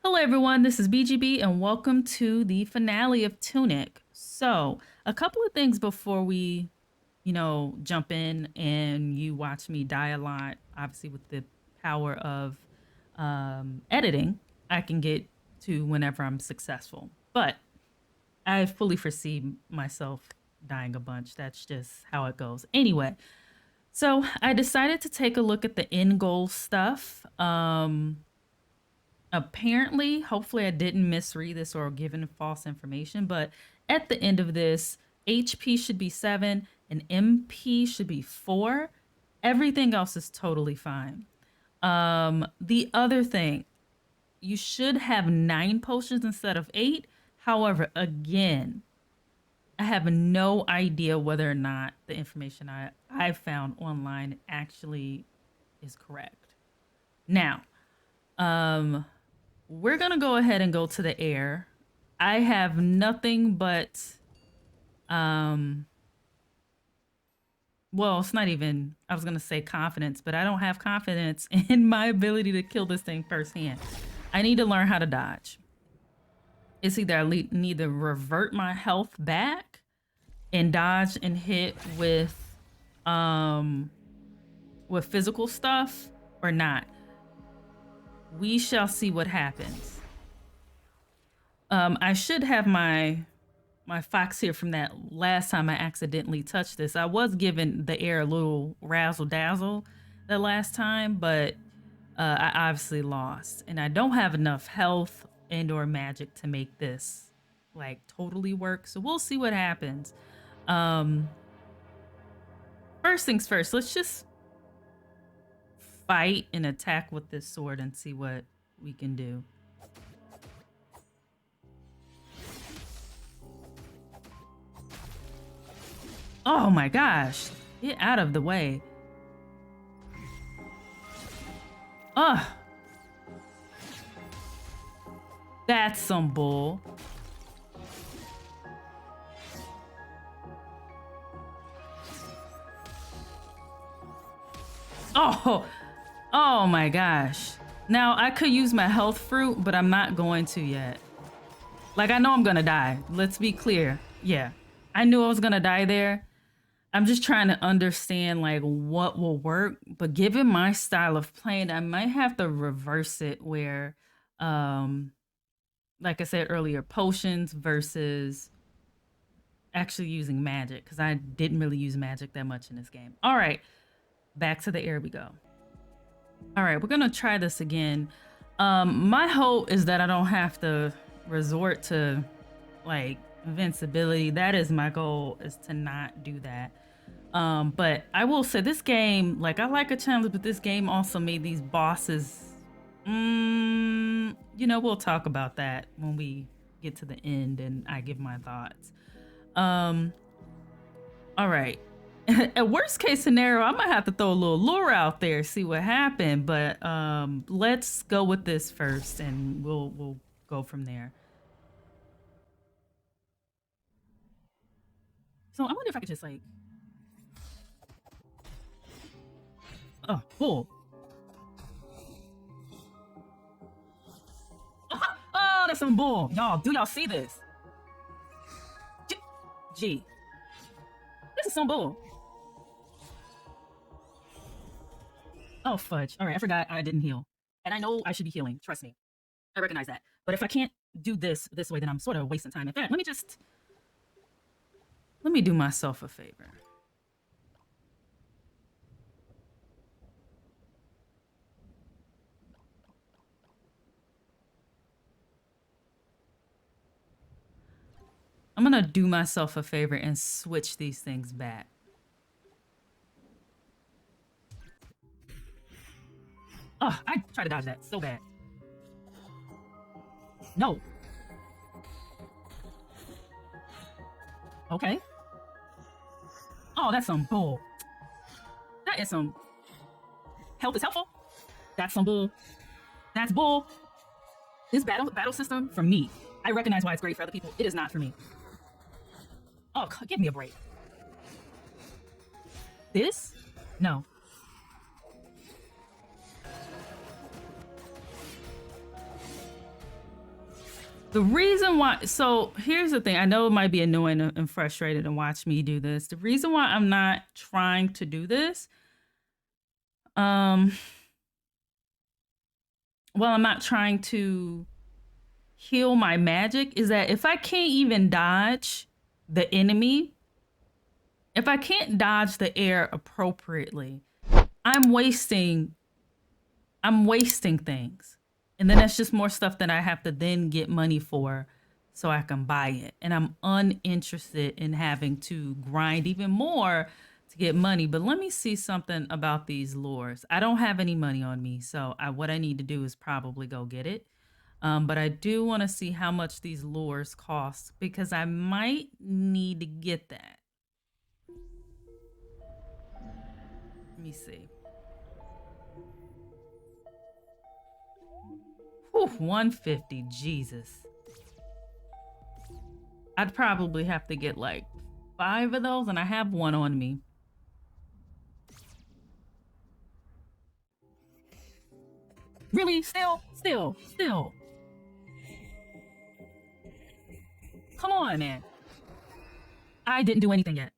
Hello, everyone. This is BGB, and welcome to the finale of Tunic. So, a couple of things before we, jump in and you watch me die a lot. Obviously, with the power of editing, I can get to whenever I'm successful. But I fully foresee myself dying a bunch. That's just how it goes. Anyway, so I decided to take a look at the end goal stuff. Apparently, hopefully I didn't misread this or given false information, but at the end of this, HP should be 7 and MP should be 4. Everything else is totally fine. The other thing, you should have 9 potions instead of 8. However, again, I have no idea whether or not the information I found online actually is correct. Now, um, we're gonna go ahead and go to the air. I have nothing but well, it's not even, I was gonna say confidence, but I don't have confidence in my ability to kill this thing firsthand. I need to learn how to dodge. It's either I need to revert my health back and dodge and hit with physical stuff or not. We shall see what happens. I should have my fox here from that last time I accidentally touched this. I was giving the air a little razzle dazzle the last time, but I obviously lost, and I don't have enough health and or magic to make this like totally work. So we'll see what happens. First things first, let's just fight and attack with this sword and see what we can do. Oh my gosh. Get out of the way. Ugh. That's some bull. Oh my gosh. Now I could use my health fruit, but I'm not going to yet. Like, I know I'm gonna die. Let's be clear. Yeah, I knew I was gonna die there. I'm just trying to understand like what will work, but given my style of playing, I might have to reverse it where like I said earlier, potions versus actually using magic, because I didn't really use magic that much in this game. All right, back to the air we go. All right, we're gonna try this again. My hope is that I don't have to resort to like invincibility. That is my goal, is to not do that. But I will say this game, like, I like a challenge, but this game also made these bosses, we'll talk about that when we get to the end and I give my thoughts. All right. At worst case scenario, I might have to throw a little lure out there, see what happened. But let's go with this first, and we'll go from there. So I wonder if I could just like, oh, cool. Oh, that's some bull, y'all. Do y'all see this? Gee, this is some bull. Oh, fudge. All right, I forgot I didn't heal. And I know I should be healing. Trust me. I recognize that. But if I can't do this way, then I'm sort of wasting time. In fact, let me do myself a favor. I'm gonna do myself a favor and switch these things back. Oh, I try to dodge that so bad. No. Okay. Oh, that's some bull. That is some... Health is helpful. That's some bull. That's bull. This battle system, for me, I recognize why it's great for other people. It is not for me. Oh, give me a break. This? No. The reason why, so here's the thing. I know it might be annoying and frustrating to watch me do this. The reason why I'm not trying to do this, um, well, I'm not trying to heal my magic, is that if I can't even dodge the enemy, if I can't dodge the air appropriately, I'm wasting things. And then that's just more stuff that I have to then get money for so I can buy it. And I'm uninterested in having to grind even more to get money. But let me see something about these lures. I don't have any money on me, so what I need to do is probably go get it. But I do want to see how much these lures cost because I might need to get that. Let me see. Whew, 150, Jesus. I'd probably have to get like 5 of those, and I have one on me. Really? Still? Come on, man. I didn't do anything yet.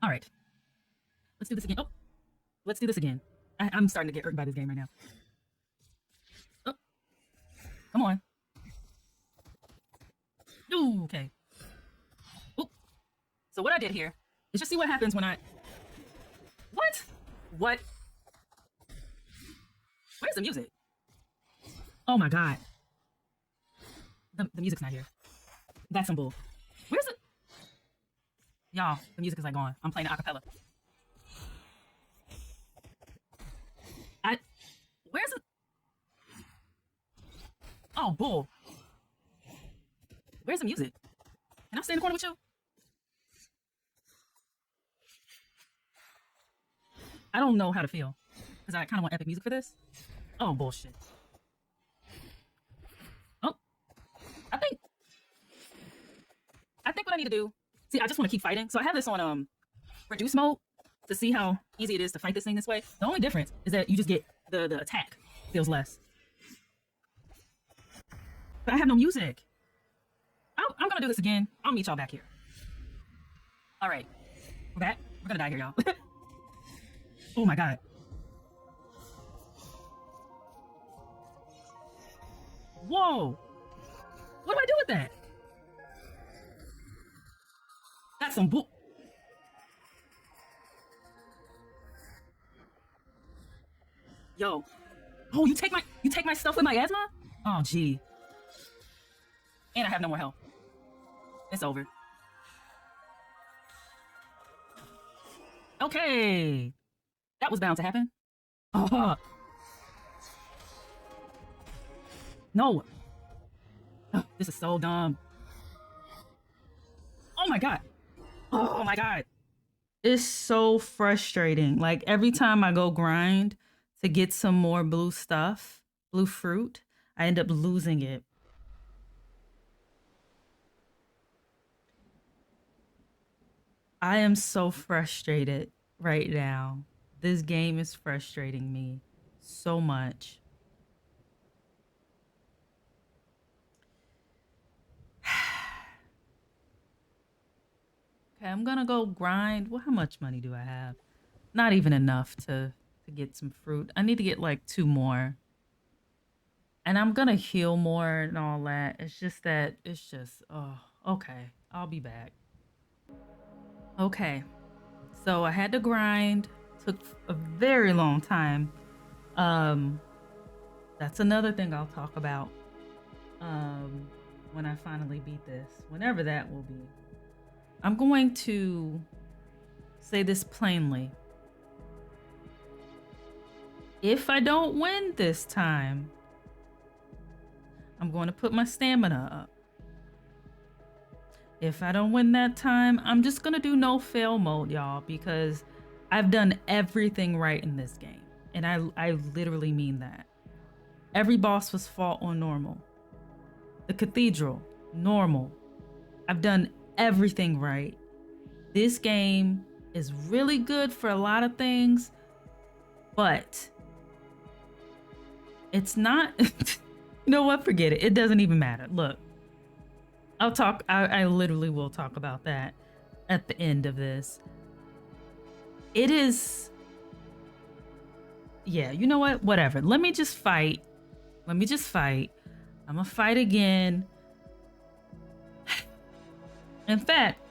All right. Let's do this again. Oh, let's do this again. I'm starting to get irked by this game right now. Oh, come on. Ooh, okay. Ooh. So what I did here is just see what happens when I... What? What? Where's the music? Oh my God. The music's not here. That's some bull. Where's it? Y'all, the music is like gone. I'm playing it a cappella. Where's it? Oh, bull. Where's the music? Can I stay in the corner with you? I don't know how to feel. Because I kind of want epic music for this. Oh, bullshit. Oh, I think what I need to do. See, I just want to keep fighting. So I have this on reduce mode to see how easy it is to fight this thing this way. The only difference is that you just get the attack feels less. But I have no music. I'm gonna do this again. I'll meet y'all back here. All right, we're back. We're gonna die here, y'all. Oh my God. Whoa. What do I do with that? That's some bull. Yo. Oh, you take my stuff with my asthma? Oh, gee. And I have no more health. It's over. Okay. That was bound to happen. Oh. No. Oh, this is so dumb. Oh my God. Oh my God. It's so frustrating. Like every time I go grind to get some more blue stuff, blue fruit, I end up losing it. I am so frustrated right now. This game is frustrating me so much. Okay, I'm gonna go grind. Well, how much money do I have? Not even enough to get some fruit. I need to get like 2 more. And I'm gonna heal more and all that. It's just that oh, okay. I'll be back. Okay. So I had to grind. Took a very long time. Um that's another thing I'll talk about when I finally beat this. Whenever that will be. I'm going to say this plainly. If I don't win this time, I'm going to put my stamina up. If I don't win that time, I'm just going to do no fail mode, y'all, because I've done everything right in this game. And I literally mean that. Every boss was fought on normal. The cathedral, normal. I've done everything right. This game is really good for a lot of things, but It's not. You know what? Forget it. It doesn't even matter. Look, I'll talk. I literally will talk about that at the end of this. It is. Yeah, you know what? Whatever. Let me just fight. Let me just fight. I'm gonna fight again. In fact,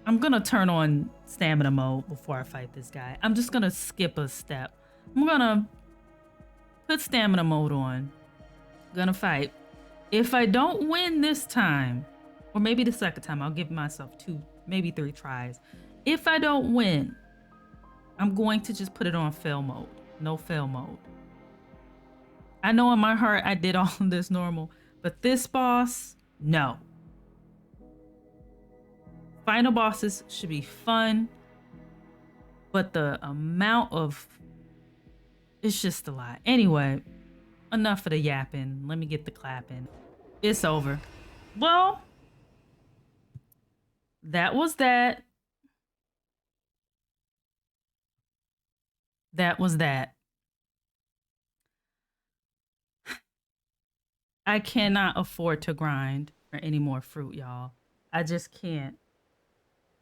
I'm gonna turn on stamina mode before I fight this guy. I'm just gonna skip a step. I'm gonna put stamina mode on. Gonna fight. If I don't win this time, or maybe the second time, I'll give myself 2, maybe 3 tries. If I don't win, I'm going to just put it on fail mode. No fail mode. I know in my heart I did all of this normal, but this boss, no. Final bosses should be fun, but the amount of... it's just a lot. Anyway, enough of the yapping. Let me get the clapping. It's over. Well, that was that. That was that. I cannot afford to grind for any more fruit, y'all. I just can't.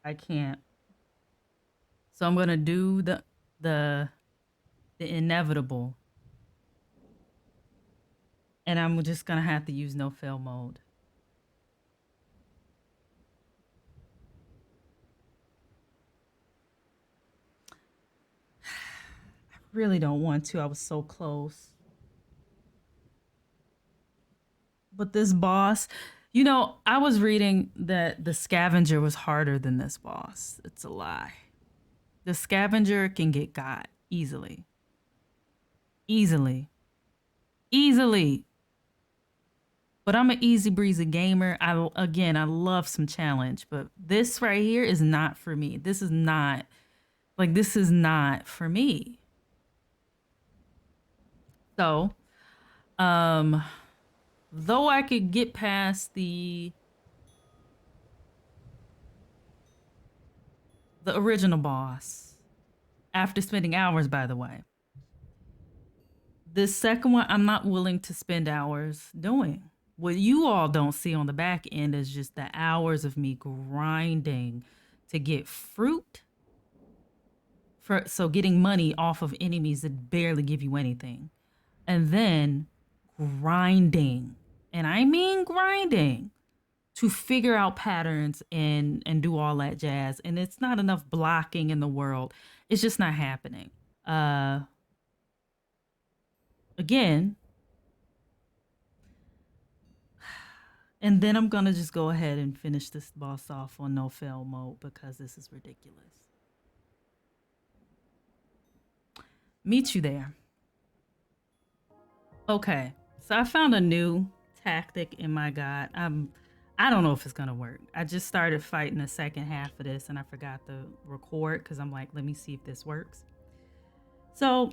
I can't. So I'm gonna do the inevitable, and I'm just gonna have to use no fail mode. I really don't want to. I was so close. But this boss, you know, I was reading that the scavenger was harder than this boss. It's a lie. The scavenger can get got easily. Easily. Easily. But I'm an easy breezy gamer. I love some challenge, but this right here is not for me. This is not for me. So, though I could get past the original boss after spending hours, by the way. This second one, I'm not willing to spend hours doing. What you all don't see on the back end is just the hours of me grinding to get fruit. So getting money off of enemies that barely give you anything. And then grinding. And I mean grinding to figure out patterns and do all that jazz. And it's not enough blocking in the world. It's just not happening. Again, and then I'm gonna just go ahead and finish this boss off on no fail mode because this is ridiculous. Meet you there. Okay, so I found a new tactic in my god. I don't know if it's gonna work. I just started fighting the second half of this and I forgot to record because I'm like, let me see if this works. So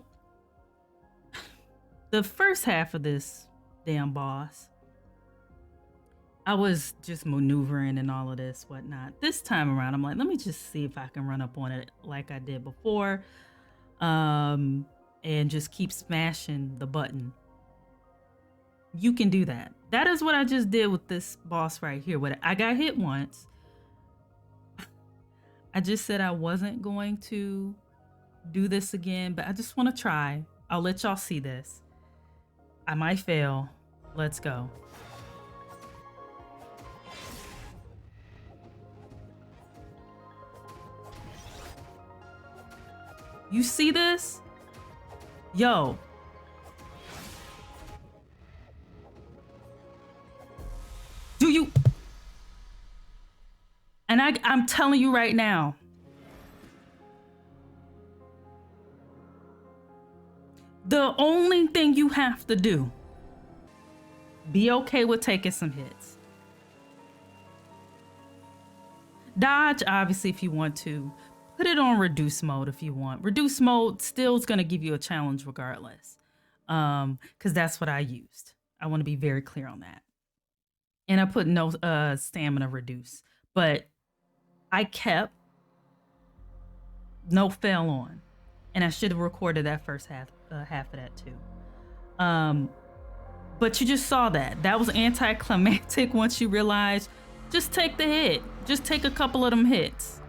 the first half of this damn boss, I was just maneuvering and all of this, whatnot. This time around, I'm like, let me just see if I can run up on it like I did before. And just keep smashing the button. You can do that. That is what I just did with this boss right here. I got hit once. I just said I wasn't going to do this again, but I just want to try. I'll let y'all see this. I might fail. Let's go. You see this? Yo. Do you? And I'm telling you right now. The only thing you have to do, be okay with taking some hits. Dodge, obviously, if you want to. Put it on reduce mode if you want. Reduce mode still is going to give you a challenge regardless. Because that's what I used. I want to be very clear on that. And I put no stamina reduce. But I kept no fail on. And I should have recorded that first half of that too. But you just saw that. That was anticlimactic once you realize just take the hit. Just take a couple of them hits.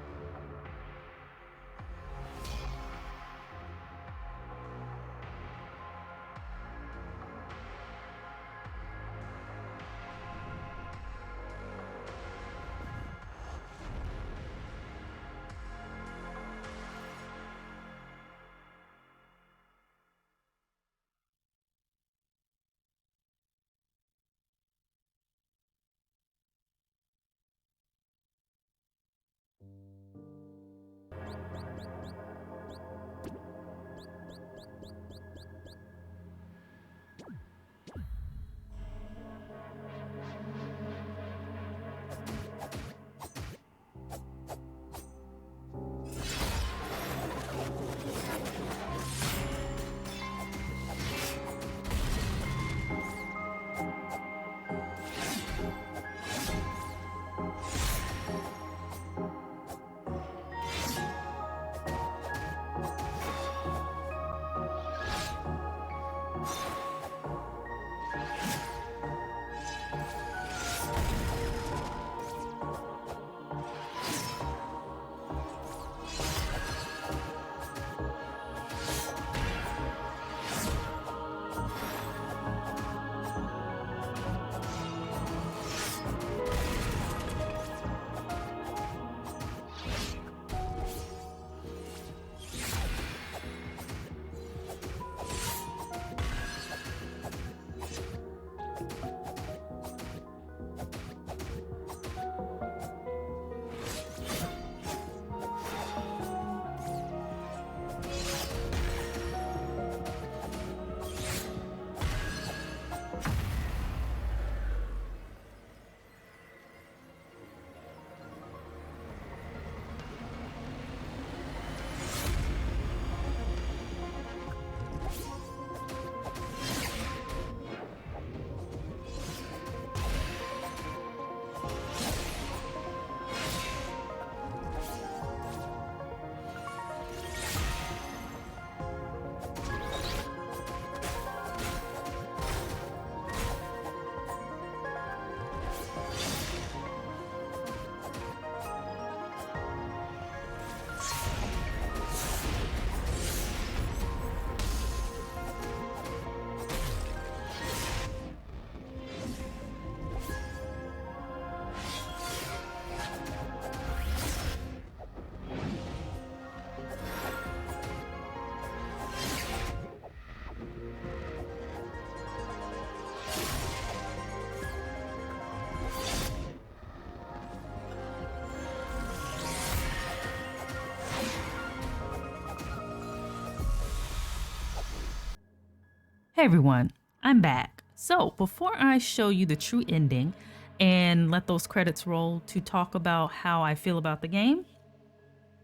Hey everyone, I'm back. So, before I show you the true ending and let those credits roll to talk about how I feel about the game,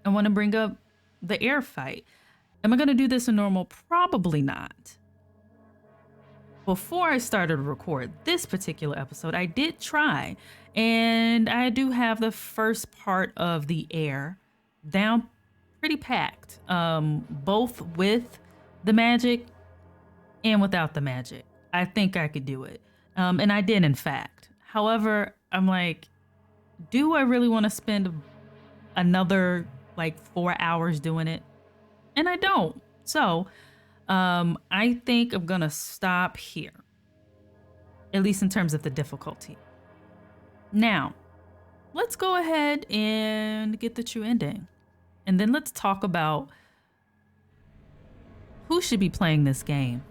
I want to bring up the air fight. Am I going to do this in normal? Probably not. Before I started to record this particular episode, I did try, and I do have the first part of the air down pretty packed, both with the magic and without the magic. I think I could do it. And I did, in fact. However, I'm like, do I really want to spend another like 4 hours doing it? And I don't. So I think I'm going to stop here, at least in terms of the difficulty. Now, let's go ahead and get the true ending. And then let's talk about who should be playing this game.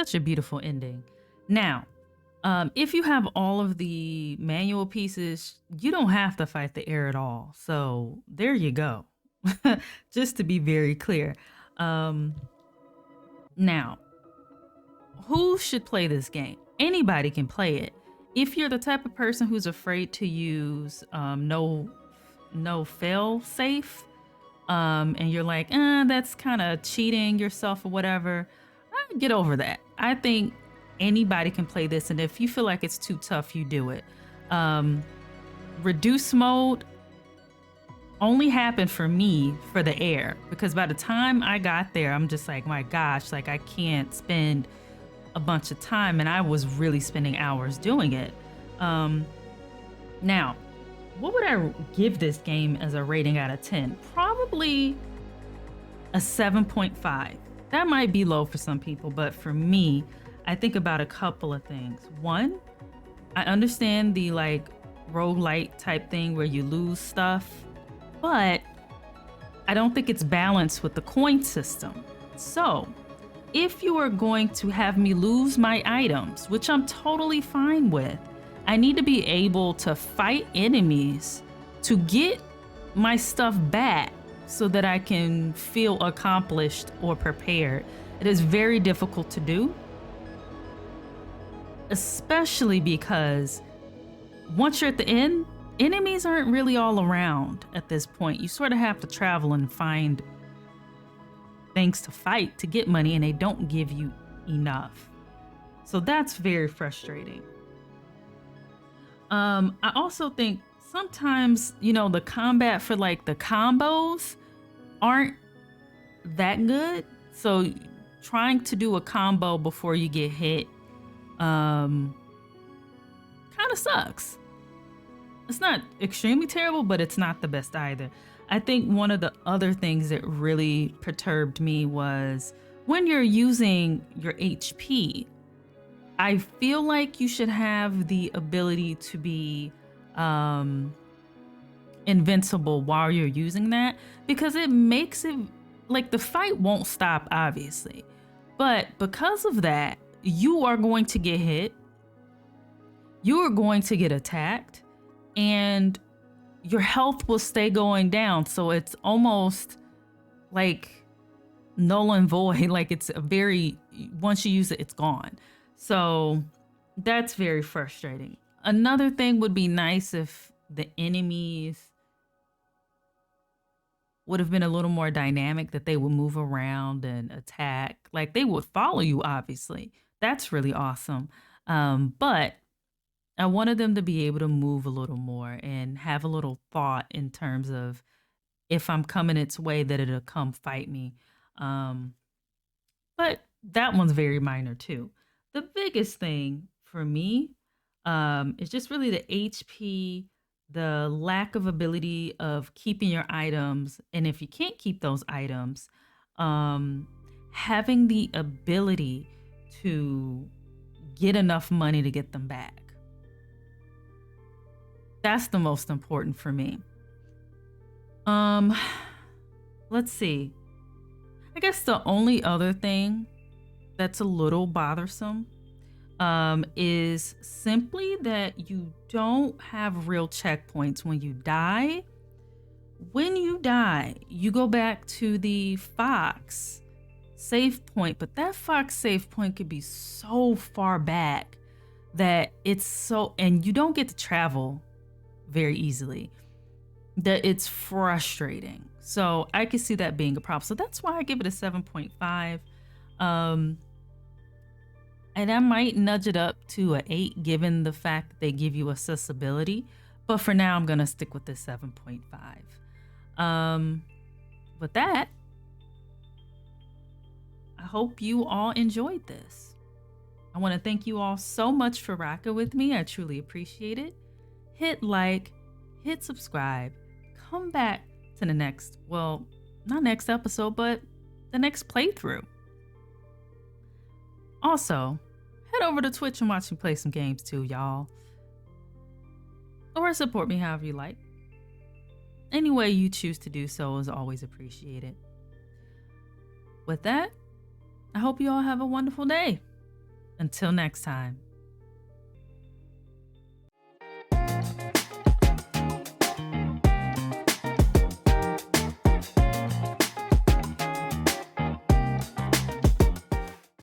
Such a beautiful ending. Now, if you have all of the manual pieces, you don't have to fight the air at all. So there you go. Just to be very clear. Now, who should play this game? Anybody can play it. If you're the type of person who's afraid to use no fail safe, and you're like, that's kind of cheating yourself or whatever, get over that. I think anybody can play this, and if you feel like it's too tough, you do it. Reduce mode only happened for me for the air, because by the time I got there, I'm just like, my gosh, like I can't spend a bunch of time, and I was really spending hours doing it. Now, what would I give this game as a rating out of 10? Probably a 7.5. That might be low for some people, but for me, I think about a couple of things. One, I understand the like roguelite type thing where you lose stuff, but I don't think it's balanced with the coin system. So if you are going to have me lose my items, which I'm totally fine with, I need to be able to fight enemies to get my stuff back so that I can feel accomplished or prepared. It is very difficult to do, especially because once you're at the end, enemies aren't really all around at this point. You sort of have to travel and find things to fight to get money, and they don't give you enough. So that's very frustrating. I also think sometimes, the combat for like the combos aren't that good. So trying to do a combo before you get hit kind of sucks. It's not extremely terrible, but it's not the best either. I think one of the other things that really perturbed me was when you're using your HP, I feel like you should have the ability to be invincible while you're using that, because it makes it like the fight won't stop, obviously. But because of that, you are going to get hit, you are going to get attacked, and your health will stay going down. So it's almost like null and void. Like it's once you use it, it's gone. So that's very frustrating. Another thing would be nice if the enemies would have been a little more dynamic, that they would move around and attack. Like they would follow you, obviously. That's really awesome. But I wanted them to be able to move a little more and have a little thought in terms of if I'm coming its way, that it'll come fight me. But that one's very minor too. The biggest thing for me is just really the HP, the lack of ability of keeping your items. And if you can't keep those items, having the ability to get enough money to get them back. That's the most important for me. Let's see. I guess the only other thing that's a little bothersome is simply that you don't have real checkpoints when you die. When you die, you go back to the Fox save point, but that Fox save point could be so far back that and you don't get to travel very easily, that it's frustrating. So I can see that being a problem. So that's why I give it a 7.5. And I might nudge it up to an 8 given the fact that they give you accessibility. But for now, I'm going to stick with the 7.5. With that, I hope you all enjoyed this. I want to thank you all so much for rocking with me. I truly appreciate it. Hit like, hit subscribe, come back to the next, well, not next episode, but the next playthrough. Also, head over to Twitch and watch me play some games too, y'all. Or support me however you like. Any way you choose to do so is always appreciated. With that, I hope you all have a wonderful day. Until next time.